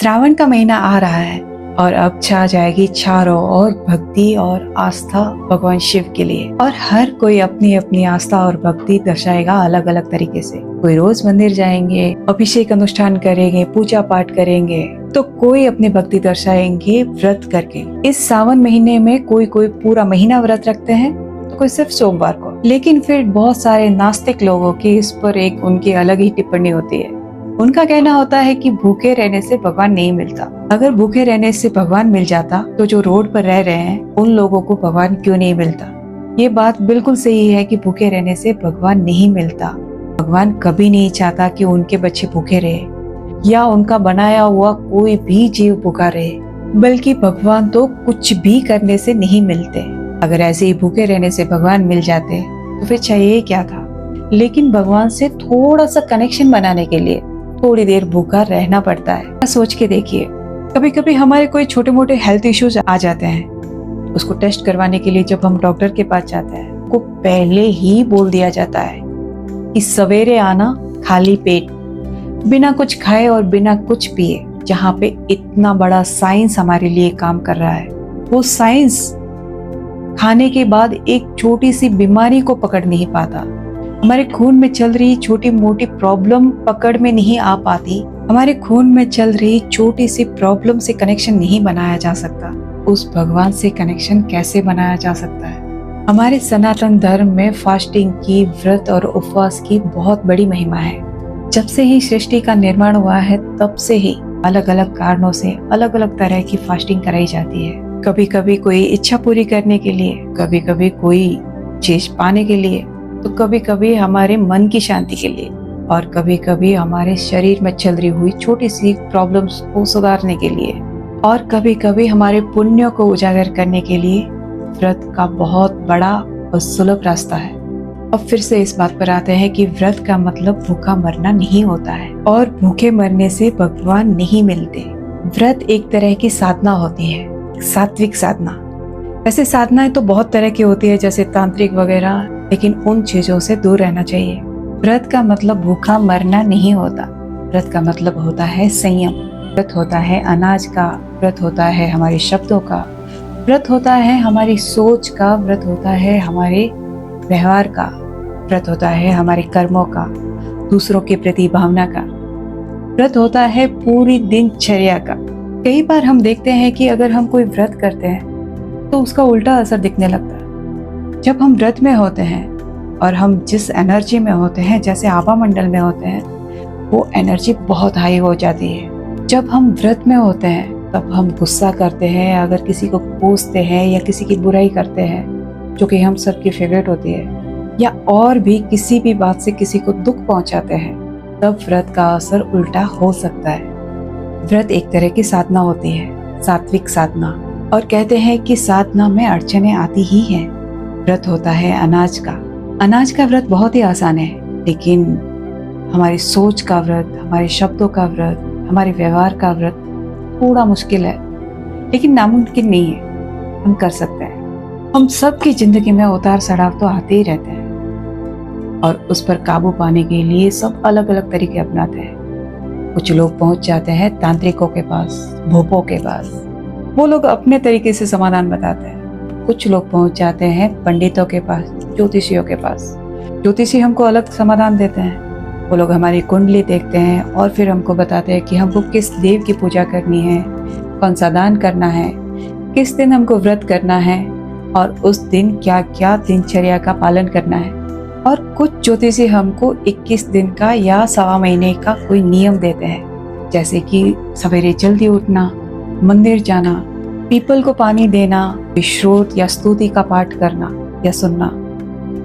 श्रावण का महीना आ रहा है और अब छा जाएगी चारों ओर भक्ति और आस्था भगवान शिव के लिए। और हर कोई अपनी अपनी आस्था और भक्ति दर्शाएगा अलग अलग तरीके से। कोई रोज मंदिर जाएंगे, अभिषेक अनुष्ठान करेंगे, पूजा पाठ करेंगे, तो कोई अपनी भक्ति दर्शाएंगे व्रत करके। इस सावन महीने में कोई कोई पूरा महीना व्रत रखते हैं, तो कोई सिर्फ सोमवार को। लेकिन फिर बहुत सारे नास्तिक लोगों की इस पर एक उनकी अलग ही टिप्पणी होती है। उनका कहना होता है कि भूखे रहने से भगवान नहीं मिलता। अगर भूखे रहने से भगवान मिल जाता तो जो रोड पर रह रहे हैं उन लोगों को भगवान क्यों नहीं मिलता। ये बात बिल्कुल सही है कि भूखे रहने से भगवान नहीं मिलता। भगवान कभी नहीं चाहता कि उनके बच्चे भूखे रहे या उनका बनाया हुआ कोई भी जीव भूखा रहे, बल्कि भगवान तो कुछ भी करने से नहीं मिलते। अगर ऐसे ही भूखे रहने से भगवान मिल जाते तो फिर चाहिए क्या था। लेकिन भगवान से थोड़ा सा कनेक्शन बनाने के लिए थोड़ी देर भूखा रहना पड़ता है। सोच के देखिए, कभी कभी हमारे कोई छोटे मोटे हेल्थ इश्यूज आ जाते हैं, उसको टेस्ट करवाने के लिए जब हम डॉक्टर के पास जाते हैं को पहले ही बोल दिया जाता है कि सवेरे आना खाली पेट, बिना कुछ खाए और बिना कुछ पिए। जहाँ पे इतना बड़ा साइंस हमारे लिए काम कर रहा है, वो साइंस खाने के बाद एक छोटी सी बीमारी को पकड़ नहीं पाता। हमारे खून में चल रही छोटी मोटी प्रॉब्लम पकड़ में नहीं आ पाती। हमारे खून में चल रही छोटी सी प्रॉब्लम से कनेक्शन नहीं बनाया जा सकता। उस भगवान से कनेक्शन कैसे बनाया जा सकता है। हमारे सनातन धर्म में फास्टिंग की, व्रत और उपवास की बहुत बड़ी महिमा है। जब से ही सृष्टि का निर्माण हुआ है तब से ही अलग अलग कारणों से अलग अलग तरह की फास्टिंग कराई जाती है। कभी कभी कोई इच्छा पूरी करने के लिए, कभी कभी कोई चीज पाने के लिए, तो कभी कभी हमारे मन की शांति के लिए, और कभी कभी हमारे शरीर में चल रही हुई छोटी सी प्रॉब्लम्स को सुधारने के लिए, और कभी कभी हमारे पुण्यों को उजागर करने के लिए व्रत का बहुत बड़ा और सुलभ रास्ता है। अब फिर से इस बात पर आते हैं कि व्रत का मतलब भूखा मरना नहीं होता है और भूखे मरने से भगवान नहीं मिलते। व्रत एक तरह की साधना होती है, सात्विक साधना। वैसे साधनाएं तो बहुत तरह की होती है, जैसे तांत्रिक वगैरह, लेकिन उन चीजों से दूर रहना चाहिए। व्रत का मतलब भूखा मरना नहीं होता। व्रत का मतलब होता है संयम। व्रत होता है अनाज का, व्रत होता है हमारे शब्दों का, व्रत होता है हमारी सोच का, व्रत होता है हमारे व्यवहार का, व्रत होता है हमारे कर्मों का, दूसरों के प्रति भावना का, व्रत होता है पूरी दिनचर्या का। कई बार हम देखते हैं कि अगर हम कोई व्रत करते हैं तो उसका उल्टा असर दिखने लगता है। जब हम व्रत में होते हैं और हम जिस एनर्जी में होते हैं, जैसे आभा मंडल में होते हैं, वो एनर्जी बहुत हाई हो जाती है। जब हम व्रत में होते हैं तब हम गुस्सा करते हैं, अगर किसी को कोसते हैं या किसी की बुराई करते हैं, जो कि हम सबकी फेवरेट होती है, या और भी किसी भी बात से किसी को दुख पहुंचाते हैं, तब व्रत का असर उल्टा हो सकता है। व्रत एक तरह की साधना होती है, सात्विक साधना, और कहते हैं कि साधना में अड़चने आती ही हैं। व्रत होता है अनाज का। अनाज का व्रत बहुत ही आसान है, लेकिन हमारी सोच का व्रत, हमारे शब्दों का व्रत, हमारे व्यवहार का व्रत थोड़ा मुश्किल है, लेकिन नामुमकिन नहीं है। हम कर सकते हैं। हम सबकी जिंदगी में उतार चढ़ाव तो आते ही रहते हैं, और उस पर काबू पाने के लिए सब अलग अलग तरीके अपनाते हैं। कुछ लोग पहुंच जाते हैं तांत्रिकों के पास, भूपों के पास, वो लोग अपने तरीके से समाधान बताते हैं। कुछ लोग पहुंच जाते हैं पंडितों के पास, ज्योतिषियों के पास। ज्योतिषी हमको अलग समाधान देते हैं। वो लोग हमारी कुंडली देखते हैं और फिर हमको बताते हैं कि हमको किस देव की पूजा करनी है, कौन सा दान करना है, किस दिन हमको व्रत करना है, और उस दिन क्या क्या दिनचर्या का पालन करना है। और कुछ ज्योतिषी हमको 21 दिन का या सवा महीने का कोई नियम देते हैं, जैसे कि सवेरे जल्दी उठना, मंदिर जाना, पीपल को पानी देना, श्रोत या स्तुति का पाठ करना या सुनना,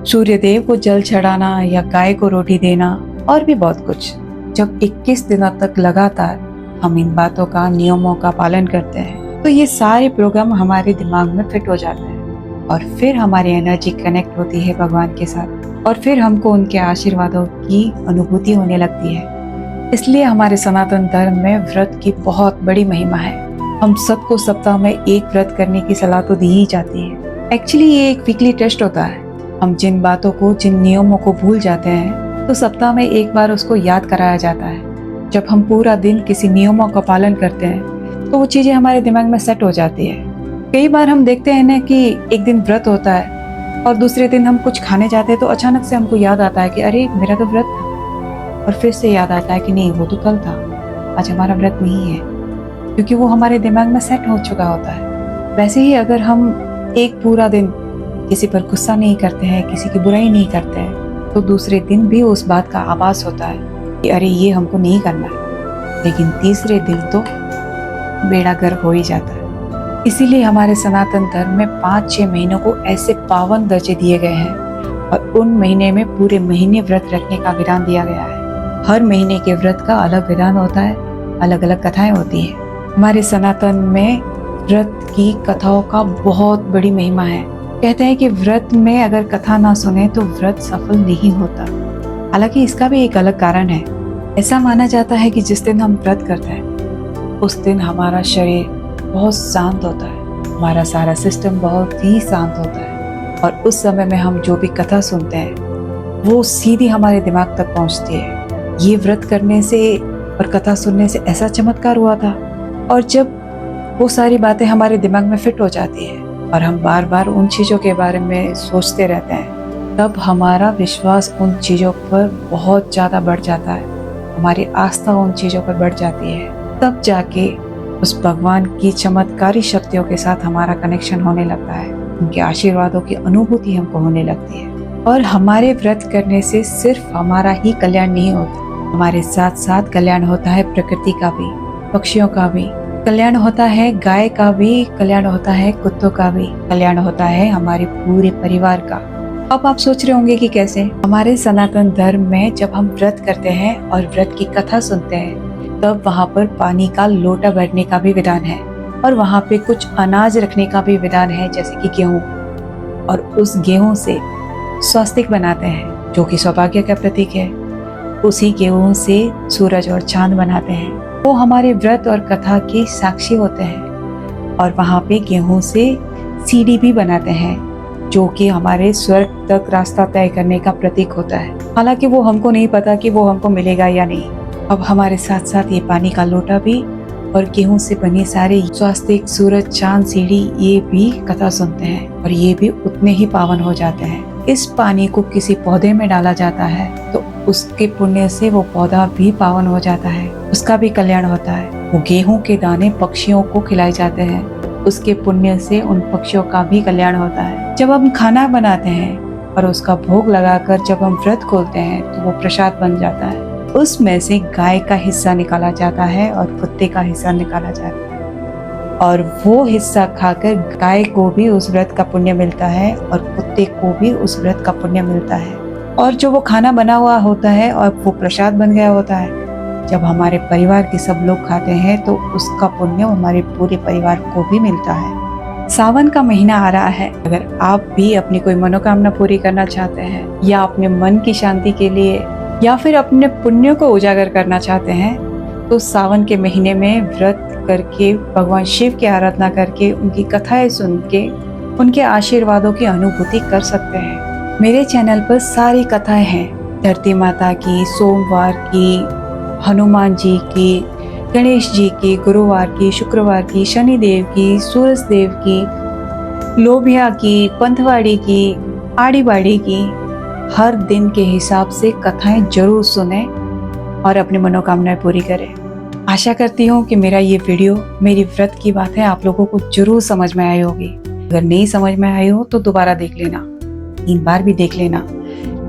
सूर्य देव को जल चढ़ाना या गाय को रोटी देना, और भी बहुत कुछ। जब 21 दिनों तक लगातार हम इन बातों का, नियमों का पालन करते हैं, तो ये सारे प्रोग्राम हमारे दिमाग में फिट हो जाते हैं, और फिर हमारी एनर्जी कनेक्ट होती है भगवान के साथ, और फिर हमको उनके आशीर्वादों की अनुभूति होने लगती है। इसलिए हमारे सनातन धर्म में व्रत की बहुत बड़ी महिमा है। हम सबको सप्ताह में एक व्रत करने की सलाह तो दी ही जाती है। एक्चुअली ये एक वीकली टेस्ट होता है। हम जिन बातों को, जिन नियमों को भूल जाते हैं, तो सप्ताह में एक बार उसको याद कराया जाता है। जब हम पूरा दिन किसी नियमों का पालन करते हैं तो वो चीज़ें हमारे दिमाग में सेट हो जाती है। कई बार हम देखते हैं ना कि एक दिन व्रत होता है और दूसरे दिन हम कुछ खाने जाते हैं तो अचानक से हमको याद आता है कि अरे मेरा तो व्रत था, और फिर से याद आता है कि नहीं वो तो कल था, आज हमारा व्रत नहीं है, क्योंकि वो हमारे दिमाग में सेट हो चुका होता है। वैसे ही अगर हम एक पूरा दिन किसी पर गुस्सा नहीं करते हैं, किसी की बुराई नहीं करते हैं, तो दूसरे दिन भी उस बात का आभास होता है कि अरे ये हमको नहीं करना है, लेकिन तीसरे दिन तो बेड़ा गर्क हो ही जाता है। इसीलिए हमारे सनातन धर्म में 5-6 महीनों को ऐसे पावन दर्जे दिए गए हैं और उन महीने में पूरे महीने व्रत रखने का विधान दिया गया है। हर महीने के व्रत का अलग विधान होता है, अलग अलग कथाएं होती हैं। हमारे सनातन में व्रत की कथाओं का बहुत बड़ी महिमा है। कहते हैं कि व्रत में अगर कथा ना सुने तो व्रत सफल नहीं होता। हालांकि इसका भी एक अलग कारण है। ऐसा माना जाता है कि जिस दिन हम व्रत करते हैं उस दिन हमारा शरीर बहुत शांत होता है, हमारा सारा सिस्टम बहुत ही शांत होता है, और उस समय में हम जो भी कथा सुनते हैं वो सीधी हमारे दिमाग तक पहुंचती है। ये व्रत करने से और कथा सुनने से ऐसा चमत्कार हुआ था, और जब वो सारी बातें हमारे दिमाग में फिट हो जाती है और हम बार बार उन चीज़ों के बारे में सोचते रहते हैं, तब हमारा विश्वास उन चीज़ों पर बहुत ज़्यादा बढ़ जाता है, हमारी आस्था उन चीज़ों पर बढ़ जाती है। तब जाके उस भगवान की चमत्कारी शक्तियों के साथ हमारा कनेक्शन होने लगता है, उनके आशीर्वादों की अनुभूति हमको होने लगती है। और हमारे व्रत करने से सिर्फ हमारा ही कल्याण नहीं होता, हमारे साथ साथ कल्याण होता है प्रकृति का भी, पक्षियों का भी कल्याण होता है, गाय का भी कल्याण होता है, कुत्तों का भी कल्याण होता है, हमारे पूरे परिवार का। अब आप सोच रहे होंगे कि कैसे। हमारे सनातन धर्म में जब हम व्रत करते हैं और व्रत की कथा सुनते हैं तब वहाँ पर पानी का लोटा भरने का भी विधान है, और वहाँ पे कुछ अनाज रखने का भी विधान है, जैसे कि गेहूँ, और उस गेहूँ से स्वास्तिक बनाते हैं जो कि सौभाग्य का प्रतीक है। उसी गेहूँ से सूरज और चांद बनाते हैं, वो हमारे व्रत और कथा के साक्षी होते हैं। और वहाँ पे गेहूं से सीढ़ी भी बनाते हैं जो कि हमारे स्वर्ग तक रास्ता तय करने का प्रतीक होता है। हालांकि वो हमको नहीं पता कि वो हमको मिलेगा या नहीं। अब हमारे साथ साथ ये पानी का लोटा भी और गेहूं से बने सारे स्वास्तिक, सूरज, चांद, सीढ़ी, ये भी कथा सुनते हैं और ये भी उतने ही पावन हो जाते हैं। इस पानी को किसी पौधे में डाला जाता है तो उसके पुण्य से वो पौधा भी पावन हो जाता है, उसका भी कल्याण होता है। वो गेहूं के दाने पक्षियों को खिलाए जाते हैं, उसके पुण्य से उन पक्षियों का भी कल्याण होता है। जब हम खाना बनाते हैं और उसका भोग लगाकर जब हम व्रत खोलते हैं तो वो प्रसाद बन जाता है। उसमें से गाय का हिस्सा निकाला जाता है और कुत्ते का हिस्सा निकाला जाता है, और वो हिस्सा खाकर गाय को भी उस व्रत का पुण्य मिलता है और कुत्ते को भी उस व्रत का पुण्य मिलता है। और जो वो खाना बना हुआ होता है और वो प्रसाद बन गया होता है, जब हमारे परिवार के सब लोग खाते हैं तो उसका पुण्य हमारे पूरे परिवार को भी मिलता है। सावन का महीना आ रहा है। अगर आप भी अपनी कोई मनोकामना पूरी करना चाहते हैं या अपने मन की शांति के लिए या फिर अपने पुण्य को उजागर करना चाहते हैं तो सावन के महीने में व्रत करके भगवान शिव की आराधना करके उनकी कथाएं सुन के उनके आशीर्वादों की अनुभूति कर सकते हैं। मेरे चैनल पर सारी कथाएं हैं, धरती माता की, सोमवार की, हनुमान जी की, गणेश जी की, गुरुवार की, शुक्रवार की, शनिदेव की, सूरज देव की, लोभिया की, पंथवाड़ी की, आड़ी बाड़ी की। हर दिन के हिसाब से कथाएं जरूर सुने और अपनी मनोकामनाएं पूरी करें। आशा करती हूँ कि मेरा ये वीडियो, मेरी व्रत की बातें आप लोगों को जरूर समझ में आई होगी। अगर नहीं समझ में आई हो तो दोबारा देख लेना, 3 बार भी देख लेना,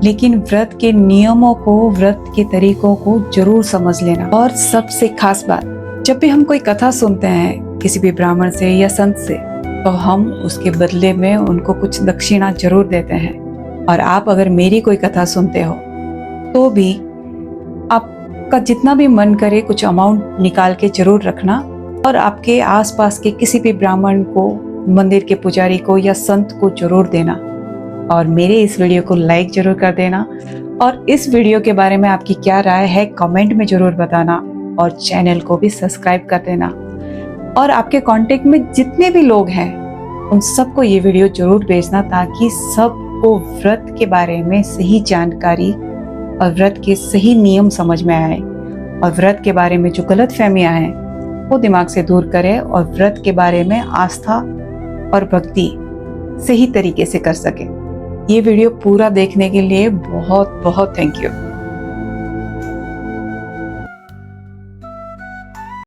लेकिन व्रत के नियमों को, व्रत के तरीकों को जरूर समझ लेना। और सबसे खास बात, जब भी हम कोई कथा सुनते हैं किसी भी ब्राह्मण से या संत से, तो हम उसके बदले में उनको कुछ दक्षिणा जरूर देते हैं। और आप अगर मेरी कोई कथा सुनते हो तो भी आपका जितना भी मन करे कुछ अमाउंट निकाल के जरूर रखना, और आपके आसपास के किसी भी ब्राह्मण को, मंदिर के पुजारी को या संत को जरूर देना। और मेरे इस वीडियो को लाइक जरूर कर देना, और इस वीडियो के बारे में आपकी क्या राय है कमेंट में जरूर बताना, और चैनल को भी सब्सक्राइब कर देना। और आपके कांटेक्ट में जितने भी लोग हैं उन सबको ये वीडियो जरूर भेजना, ताकि सबको व्रत के बारे में सही जानकारी और व्रत के सही नियम समझ में आए और व्रत के बारे में जो गलत फहमियाँ हैं वो दिमाग से दूर करें और व्रत के बारे में आस्था और भक्ति सही तरीके से कर सके। ये वीडियो पूरा देखने के लिए बहुत बहुत थैंक यू।